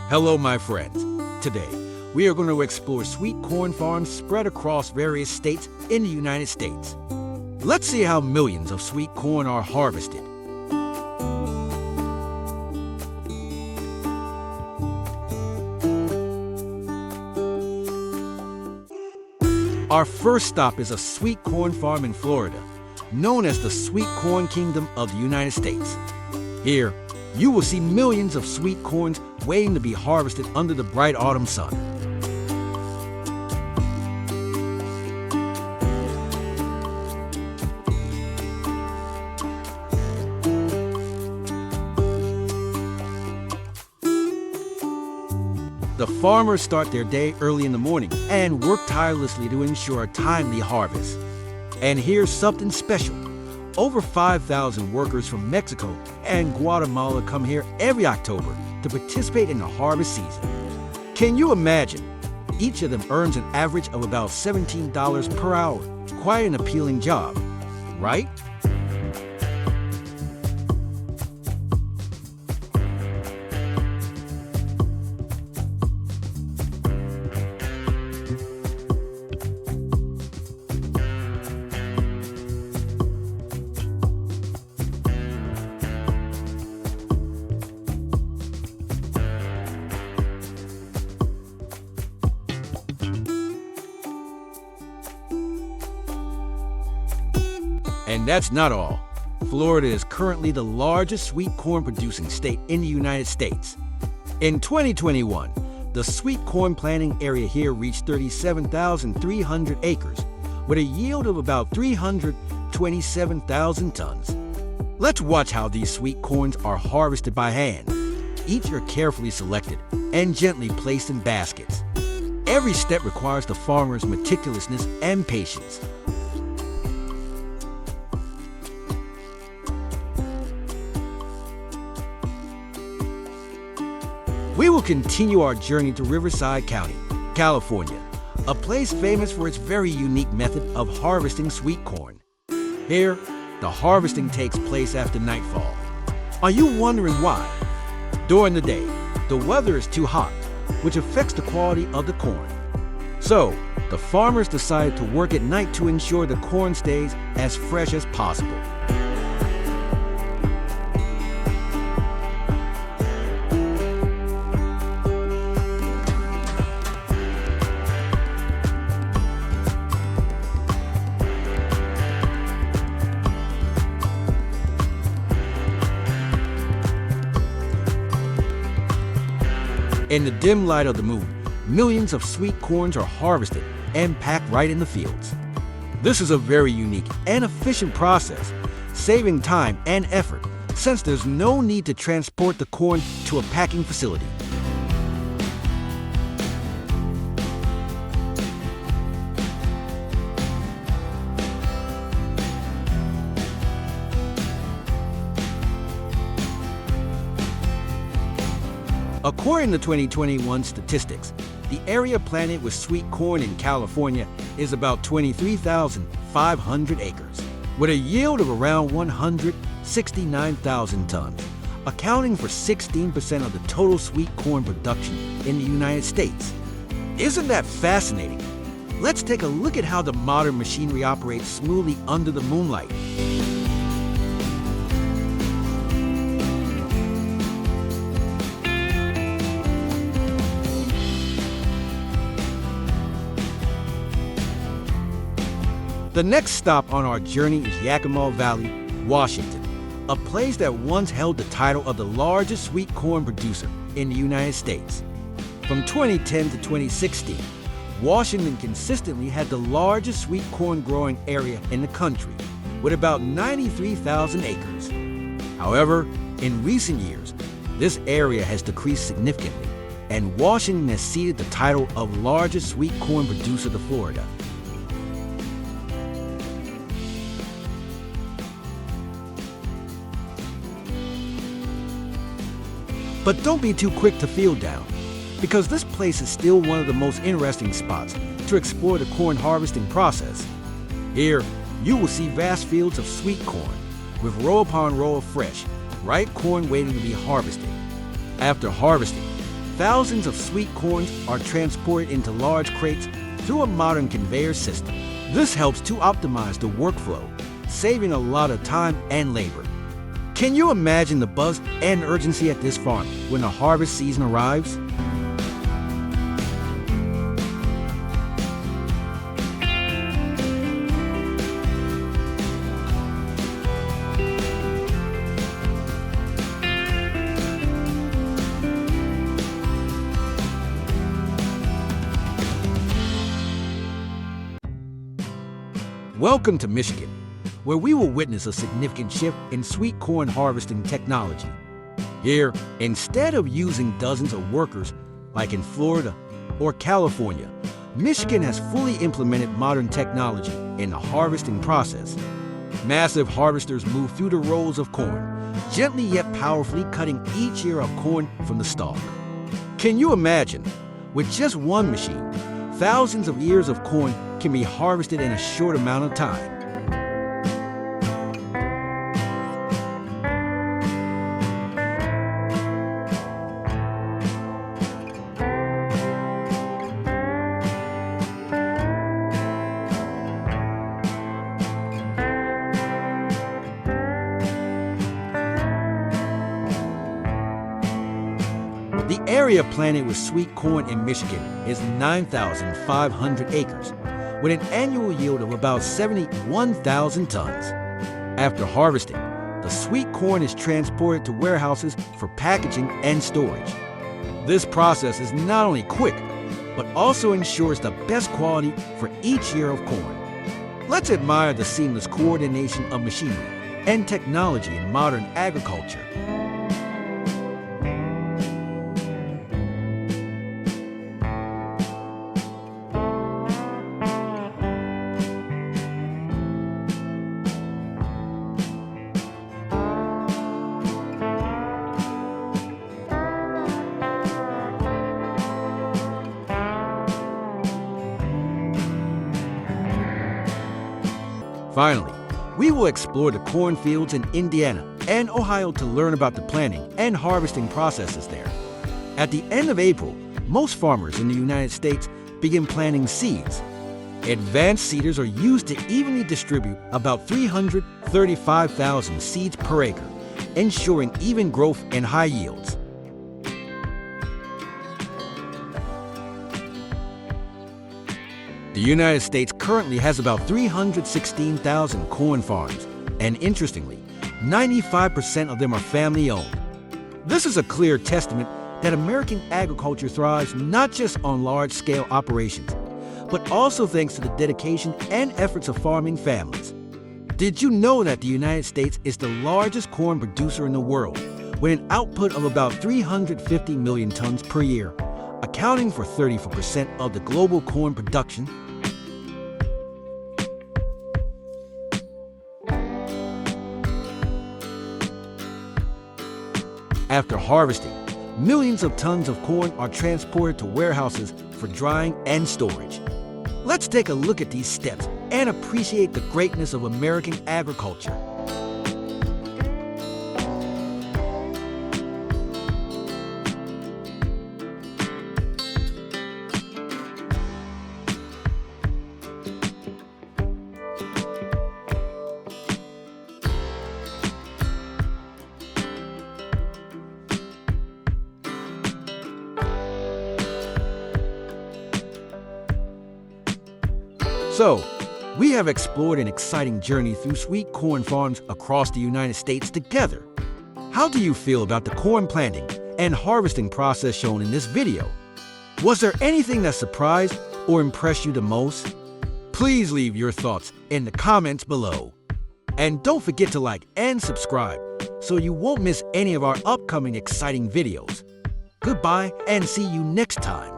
Hello, my friends. Today, we are going to explore sweet corn farms spread across various states in the United States. Let's see how millions of sweet corn are harvested. Our first stop is a sweet corn farm in Florida, known as the Sweet Corn Kingdom of the United States. Here, you will see millions of sweet corns waiting to be harvested under the bright autumn sun. The farmers start their day early in the morning and work tirelessly to ensure a timely harvest. And here's something special. Over 5,000 workers from Mexico and Guatemala come here every October to participate in the harvest season. Can you imagine? Each of them earns an average of about $17 per hour. Quite an appealing job, right? And that's not all. Florida is currently the largest sweet corn producing state in the United States. In 2021, the sweet corn planting area here reached 37,300 acres, with a yield of about 327,000 tons. Let's watch how these sweet corns are harvested by hand. Each are carefully selected and gently placed in baskets. Every step requires the farmer's meticulousness and patience. We will continue our journey to Riverside County, California, a place famous for its very unique method of harvesting sweet corn. Here, the harvesting takes place after nightfall. Are you wondering why? During the day, the weather is too hot, which affects the quality of the corn. So, the farmers decided to work at night to ensure the corn stays as fresh as possible. In the dim light of the moon, millions of sweet corns are harvested and packed right in the fields. This is a very unique and efficient process, saving time and effort, since there's no need to transport the corn to a packing facility. According to 2021 statistics, the area planted with sweet corn in California is about 23,500 acres, with a yield of around 169,000 tons, accounting for 16% of the total sweet corn production in the United States. Isn't that fascinating? Let's take a look at how the modern machinery operates smoothly under the moonlight. The next stop on our journey is Yakima Valley, Washington, a place that once held the title of the largest sweet corn producer in the United States. From 2010 to 2016, Washington consistently had the largest sweet corn growing area in the country, with about 93,000 acres. However, in recent years, this area has decreased significantly, and Washington has ceded the title of largest sweet corn producer to Florida. But don't be too quick to feel down, because this place is still one of the most interesting spots to explore the corn harvesting process. Here, you will see vast fields of sweet corn, with row upon row of fresh, ripe corn waiting to be harvested. After harvesting, thousands of sweet corns are transported into large crates through a modern conveyor system. This helps to optimize the workflow, saving a lot of time and labor. Can you imagine the buzz and urgency at this farm when the harvest season arrives? Welcome to Michigan, where we will witness a significant shift in sweet corn harvesting technology. Here, instead of using dozens of workers like in Florida or California, Michigan has fully implemented modern technology in the harvesting process. Massive harvesters move through the rows of corn, gently yet powerfully cutting each ear of corn from the stalk. Can you imagine? With just one machine, thousands of ears of corn can be harvested in a short amount of time. The area planted with sweet corn in Michigan is 9,500 acres, with an annual yield of about 71,000 tons. After harvesting, the sweet corn is transported to warehouses for packaging and storage. This process is not only quick, but also ensures the best quality for each ear of corn. Let's admire the seamless coordination of machinery and technology in modern agriculture. Finally, we will explore the cornfields in Indiana and Ohio to learn about the planting and harvesting processes there. At the end of April, most farmers in the United States begin planting seeds. Advanced seeders are used to evenly distribute about 335,000 seeds per acre, ensuring even growth and high yields. The United States currently has about 316,000 corn farms, and interestingly, 95% of them are family-owned. This is a clear testament that American agriculture thrives not just on large-scale operations, but also thanks to the dedication and efforts of farming families. Did you know that the United States is the largest corn producer in the world, with an output of about 350 million tons per year, accounting for 34% of the global corn production? After harvesting, millions of tons of corn are transported to warehouses for drying and storage. Let's take a look at these steps and appreciate the greatness of American agriculture. So, we have explored an exciting journey through sweet corn farms across the United States together. How do you feel about the corn planting and harvesting process shown in this video? Was there anything that surprised or impressed you the most? Please leave your thoughts in the comments below. And don't forget to like and subscribe so you won't miss any of our upcoming exciting videos. Goodbye and see you next time.